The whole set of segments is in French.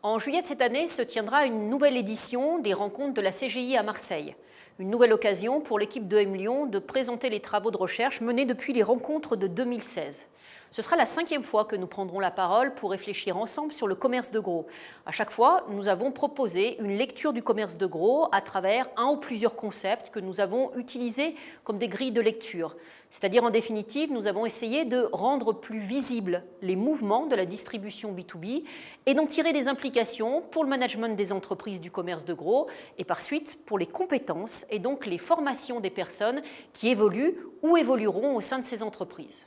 En juillet de cette année se tiendra une nouvelle édition des rencontres de la CGI à Marseille. Une nouvelle occasion pour l'équipe de M Lyon de présenter les travaux de recherche menés depuis les rencontres de 2016. Ce sera la 5e fois que nous prendrons la parole pour réfléchir ensemble sur le commerce de gros. À chaque fois, nous avons proposé une lecture du commerce de gros à travers un ou plusieurs concepts que nous avons utilisés comme des grilles de lecture. C'est-à-dire, en définitive, nous avons essayé de rendre plus visibles les mouvements de la distribution B2B et d'en tirer des implications pour le management des entreprises du commerce de gros et par suite pour les compétences et donc les formations des personnes qui évoluent ou évolueront au sein de ces entreprises.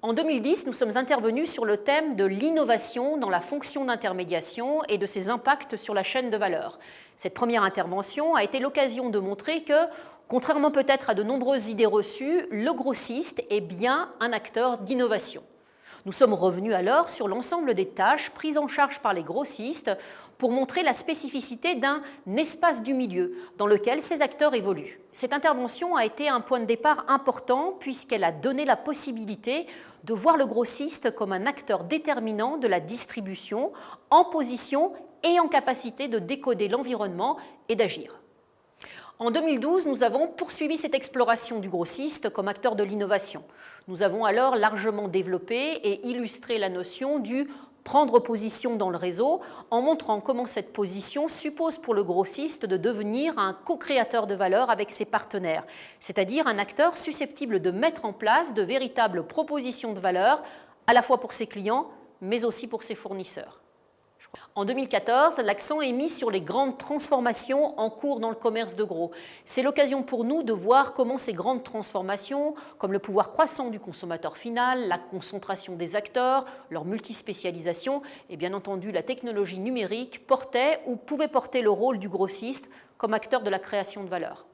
En 2010, nous sommes intervenus sur le thème de l'innovation dans la fonction d'intermédiation et de ses impacts sur la chaîne de valeur. Cette première intervention a été l'occasion de montrer que, contrairement peut-être à de nombreuses idées reçues, le grossiste est bien un acteur d'innovation. Nous sommes revenus alors sur l'ensemble des tâches prises en charge par les grossistes pour montrer la spécificité d'un espace du milieu dans lequel ces acteurs évoluent. Cette intervention a été un point de départ important puisqu'elle a donné la possibilité de voir le grossiste comme un acteur déterminant de la distribution, en position et en capacité de décoder l'environnement et d'agir. En 2012, nous avons poursuivi cette exploration du grossiste comme acteur de l'innovation. Nous avons alors largement développé et illustré la notion du prendre position dans le réseau en montrant comment cette position suppose pour le grossiste de devenir un co-créateur de valeur avec ses partenaires, c'est-à-dire un acteur susceptible de mettre en place de véritables propositions de valeur à la fois pour ses clients mais aussi pour ses fournisseurs. En 2014, l'accent est mis sur les grandes transformations en cours dans le commerce de gros. C'est l'occasion pour nous de voir comment ces grandes transformations, comme le pouvoir croissant du consommateur final, la concentration des acteurs, leur multispécialisation et bien entendu la technologie numérique portaient ou pouvaient porter le rôle du grossiste comme acteur de la création de valeur.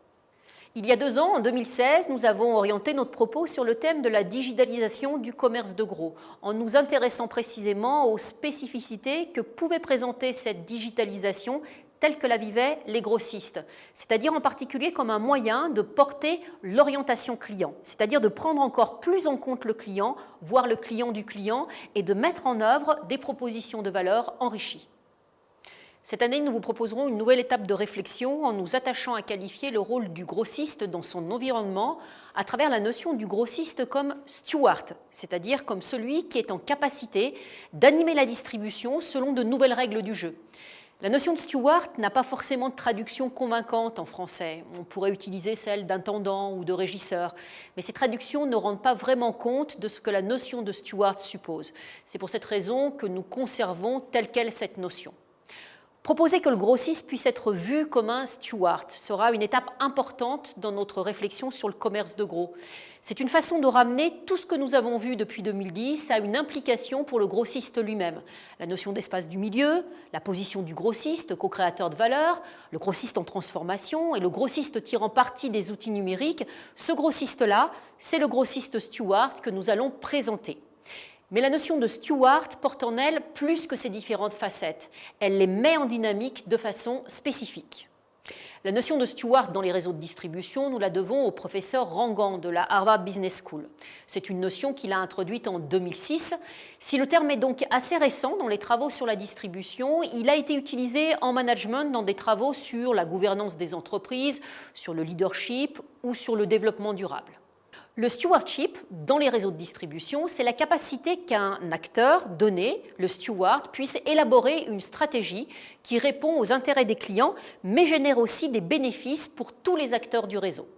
Il y a 2 ans, en 2016, nous avons orienté notre propos sur le thème de la digitalisation du commerce de gros, en nous intéressant précisément aux spécificités que pouvait présenter cette digitalisation telle que la vivaient les grossistes, c'est-à-dire en particulier comme un moyen de porter l'orientation client, c'est-à-dire de prendre encore plus en compte le client, voire le client du client, et de mettre en œuvre des propositions de valeur enrichies. Cette année, nous vous proposerons une nouvelle étape de réflexion en nous attachant à qualifier le rôle du grossiste dans son environnement à travers la notion du grossiste comme steward, c'est-à-dire comme celui qui est en capacité d'animer la distribution selon de nouvelles règles du jeu. La notion de steward n'a pas forcément de traduction convaincante en français. On pourrait utiliser celle d'intendant ou de régisseur, mais ces traductions ne rendent pas vraiment compte de ce que la notion de steward suppose. C'est pour cette raison que nous conservons telle quelle cette notion. Proposer que le grossiste puisse être vu comme un steward sera une étape importante dans notre réflexion sur le commerce de gros. C'est une façon de ramener tout ce que nous avons vu depuis 2010 à une implication pour le grossiste lui-même. La notion d'espace du milieu, la position du grossiste, co-créateur de valeur, le grossiste en transformation et le grossiste tirant parti des outils numériques, ce grossiste-là, c'est le grossiste steward que nous allons présenter. Mais la notion de steward porte en elle plus que ces différentes facettes. Elle les met en dynamique de façon spécifique. La notion de steward dans les réseaux de distribution, nous la devons au professeur Rangan de la Harvard Business School. C'est une notion qu'il a introduite en 2006. Si le terme est donc assez récent dans les travaux sur la distribution, il a été utilisé en management dans des travaux sur la gouvernance des entreprises, sur le leadership ou sur le développement durable. Le stewardship, dans les réseaux de distribution, c'est la capacité qu'un acteur donné, le steward, puisse élaborer une stratégie qui répond aux intérêts des clients, mais génère aussi des bénéfices pour tous les acteurs du réseau.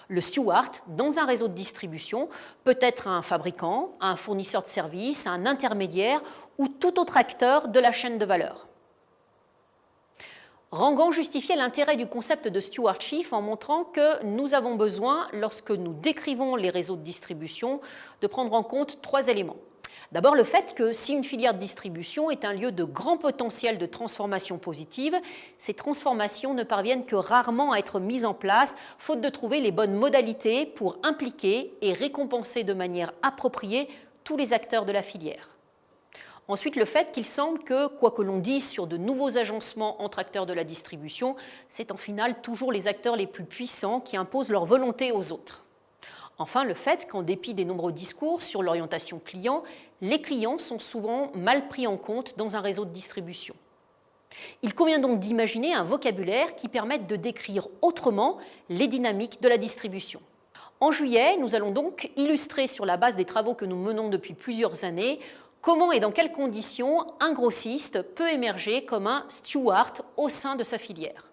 Le steward, dans un réseau de distribution, peut être un fabricant, un fournisseur de services, un intermédiaire ou tout autre acteur de la chaîne de valeur. Rangan justifiait l'intérêt du concept de stewardship en montrant que nous avons besoin, lorsque nous décrivons les réseaux de distribution, de prendre en compte 3 éléments. D'abord, le fait que si une filière de distribution est un lieu de grand potentiel de transformation positive, ces transformations ne parviennent que rarement à être mises en place, faute de trouver les bonnes modalités pour impliquer et récompenser de manière appropriée tous les acteurs de la filière. Ensuite, le fait qu'il semble que, quoi que l'on dise sur de nouveaux agencements entre acteurs de la distribution, c'est en final toujours les acteurs les plus puissants qui imposent leur volonté aux autres. Enfin, le fait qu'en dépit des nombreux discours sur l'orientation client, les clients sont souvent mal pris en compte dans un réseau de distribution. Il convient donc d'imaginer un vocabulaire qui permette de décrire autrement les dynamiques de la distribution. En juillet, nous allons donc illustrer sur la base des travaux que nous menons depuis plusieurs années comment et dans quelles conditions un grossiste peut émerger comme un steward au sein de sa filière.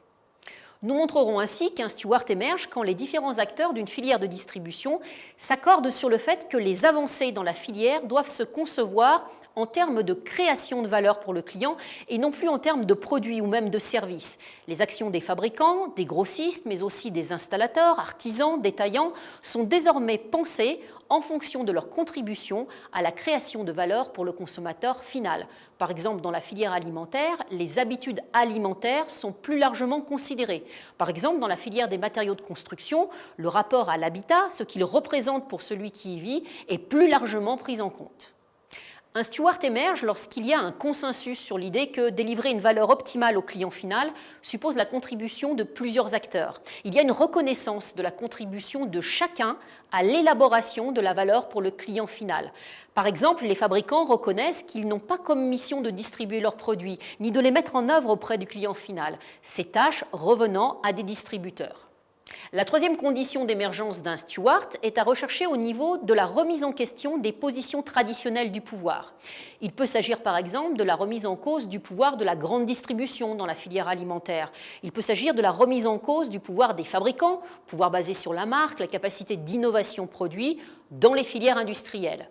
Nous montrerons ainsi qu'un steward émerge quand les différents acteurs d'une filière de distribution s'accordent sur le fait que les avancées dans la filière doivent se concevoir en termes de création de valeur pour le client et non plus en termes de produits ou même de services. Les actions des fabricants, des grossistes, mais aussi des installateurs, artisans, détaillants sont désormais pensées en fonction de leur contribution à la création de valeur pour le consommateur final. Par exemple, dans la filière alimentaire, les habitudes alimentaires sont plus largement considérées. Par exemple, dans la filière des matériaux de construction, le rapport à l'habitat, ce qu'il représente pour celui qui y vit, est plus largement pris en compte. Un steward émerge lorsqu'il y a un consensus sur l'idée que délivrer une valeur optimale au client final suppose la contribution de plusieurs acteurs. Il y a une reconnaissance de la contribution de chacun à l'élaboration de la valeur pour le client final. Par exemple, les fabricants reconnaissent qu'ils n'ont pas comme mission de distribuer leurs produits, ni de les mettre en œuvre auprès du client final, ces tâches revenant à des distributeurs. La troisième condition d'émergence d'un steward est à rechercher au niveau de la remise en question des positions traditionnelles du pouvoir. Il peut s'agir par exemple de la remise en cause du pouvoir de la grande distribution dans la filière alimentaire. Il peut s'agir de la remise en cause du pouvoir des fabricants, pouvoir basé sur la marque, la capacité d'innovation produit dans les filières industrielles.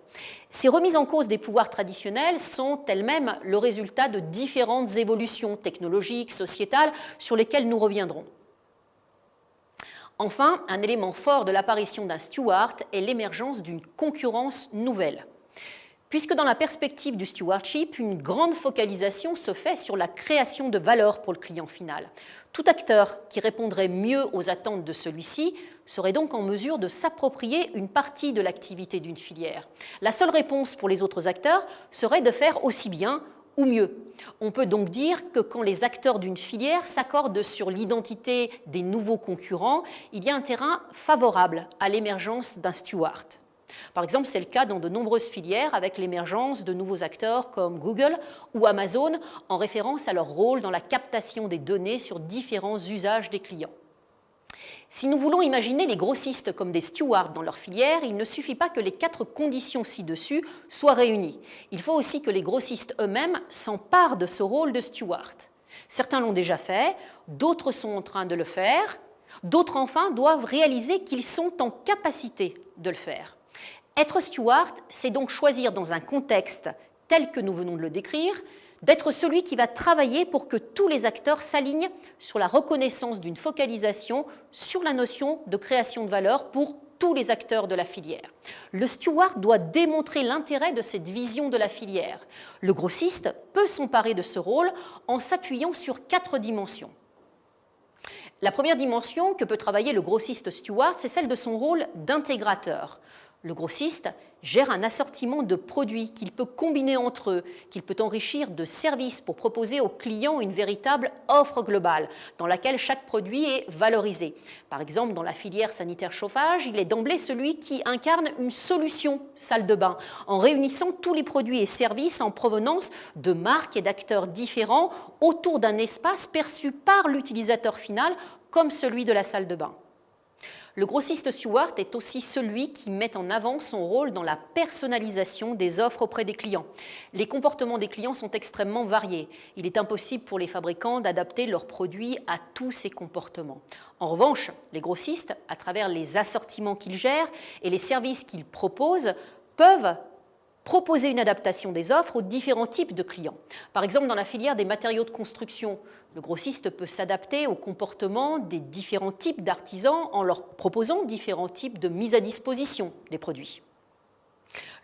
Ces remises en cause des pouvoirs traditionnels sont elles-mêmes le résultat de différentes évolutions technologiques, sociétales, sur lesquelles nous reviendrons. Enfin, un élément fort de l'apparition d'un steward est l'émergence d'une concurrence nouvelle. Puisque dans la perspective du stewardship, une grande focalisation se fait sur la création de valeur pour le client final. Tout acteur qui répondrait mieux aux attentes de celui-ci serait donc en mesure de s'approprier une partie de l'activité d'une filière. La seule réponse pour les autres acteurs serait de faire aussi bien ou mieux. On peut donc dire que quand les acteurs d'une filière s'accordent sur l'identité des nouveaux concurrents, il y a un terrain favorable à l'émergence d'un steward. Par exemple, c'est le cas dans de nombreuses filières avec l'émergence de nouveaux acteurs comme Google ou Amazon en référence à leur rôle dans la captation des données sur différents usages des clients. Si nous voulons imaginer les grossistes comme des stewards dans leur filière, il ne suffit pas que les 4 conditions ci-dessus soient réunies. Il faut aussi que les grossistes eux-mêmes s'emparent de ce rôle de steward. Certains l'ont déjà fait, d'autres sont en train de le faire, d'autres enfin doivent réaliser qu'ils sont en capacité de le faire. Être steward, c'est donc choisir dans un contexte tel que nous venons de le décrire, d'être celui qui va travailler pour que tous les acteurs s'alignent sur la reconnaissance d'une focalisation sur la notion de création de valeur pour tous les acteurs de la filière. Le steward doit démontrer l'intérêt de cette vision de la filière. Le grossiste peut s'emparer de ce rôle en s'appuyant sur 4 dimensions. La première dimension que peut travailler le grossiste steward, c'est celle de son rôle d'intégrateur. Le grossiste gère un assortiment de produits qu'il peut combiner entre eux, qu'il peut enrichir de services pour proposer aux clients une véritable offre globale dans laquelle chaque produit est valorisé. Par exemple, dans la filière sanitaire chauffage, il est d'emblée celui qui incarne une solution salle de bain en réunissant tous les produits et services en provenance de marques et d'acteurs différents autour d'un espace perçu par l'utilisateur final comme celui de la salle de bain. Le grossiste steward est aussi celui qui met en avant son rôle dans la personnalisation des offres auprès des clients. Les comportements des clients sont extrêmement variés. Il est impossible pour les fabricants d'adapter leurs produits à tous ces comportements. En revanche, les grossistes, à travers les assortiments qu'ils gèrent et les services qu'ils proposent, peuvent proposer une adaptation des offres aux différents types de clients. Par exemple, dans la filière des matériaux de construction, le grossiste peut s'adapter au comportement des différents types d'artisans en leur proposant différents types de mise à disposition des produits.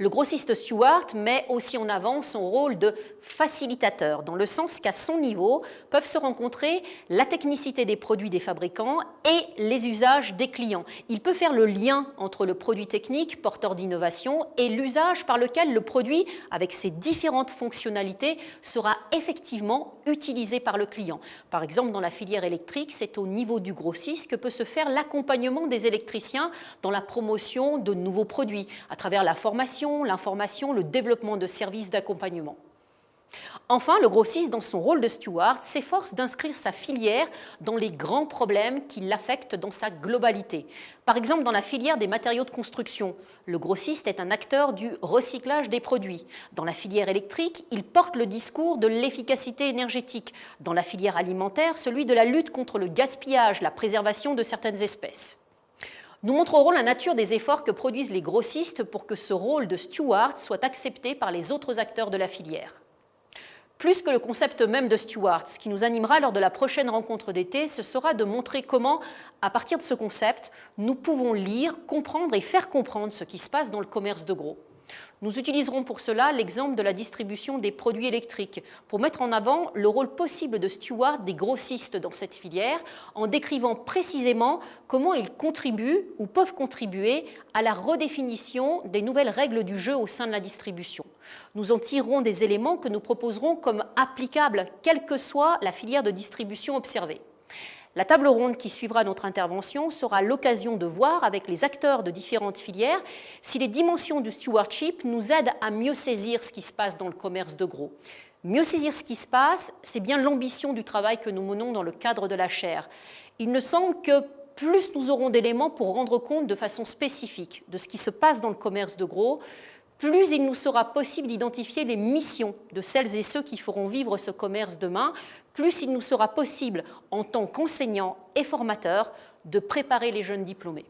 Le grossiste Stewart met aussi en avant son rôle de facilitateur, dans le sens qu'à son niveau peuvent se rencontrer la technicité des produits des fabricants et les usages des clients. Il peut faire le lien entre le produit technique, porteur d'innovation, et l'usage par lequel le produit, avec ses différentes fonctionnalités, sera effectivement utilisé par le client. Par exemple, dans la filière électrique, c'est au niveau du grossiste que peut se faire l'accompagnement des électriciens dans la promotion de nouveaux produits, à travers la formation, l'information, le développement de services d'accompagnement. Enfin, le grossiste, dans son rôle de steward, s'efforce d'inscrire sa filière dans les grands problèmes qui l'affectent dans sa globalité. Par exemple, dans la filière des matériaux de construction, le grossiste est un acteur du recyclage des produits. Dans la filière électrique, il porte le discours de l'efficacité énergétique. Dans la filière alimentaire, celui de la lutte contre le gaspillage, la préservation de certaines espèces. Nous montrerons la nature des efforts que produisent les grossistes pour que ce rôle de steward soit accepté par les autres acteurs de la filière. Plus que le concept même de steward, ce qui nous animera lors de la prochaine rencontre d'été, ce sera de montrer comment, à partir de ce concept, nous pouvons lire, comprendre et faire comprendre ce qui se passe dans le commerce de gros. Nous utiliserons pour cela l'exemple de la distribution des produits électriques pour mettre en avant le rôle possible de steward des grossistes dans cette filière en décrivant précisément comment ils contribuent ou peuvent contribuer à la redéfinition des nouvelles règles du jeu au sein de la distribution. Nous en tirerons des éléments que nous proposerons comme applicables quelle que soit la filière de distribution observée. La table ronde qui suivra notre intervention sera l'occasion de voir avec les acteurs de différentes filières si les dimensions du stewardship nous aident à mieux saisir ce qui se passe dans le commerce de gros. Mieux saisir ce qui se passe, c'est bien l'ambition du travail que nous menons dans le cadre de la chaire. Il me semble que plus nous aurons d'éléments pour rendre compte de façon spécifique de ce qui se passe dans le commerce de gros, plus il nous sera possible d'identifier les missions de celles et ceux qui feront vivre ce commerce demain, plus il nous sera possible, en tant qu'enseignants et formateurs, de préparer les jeunes diplômés.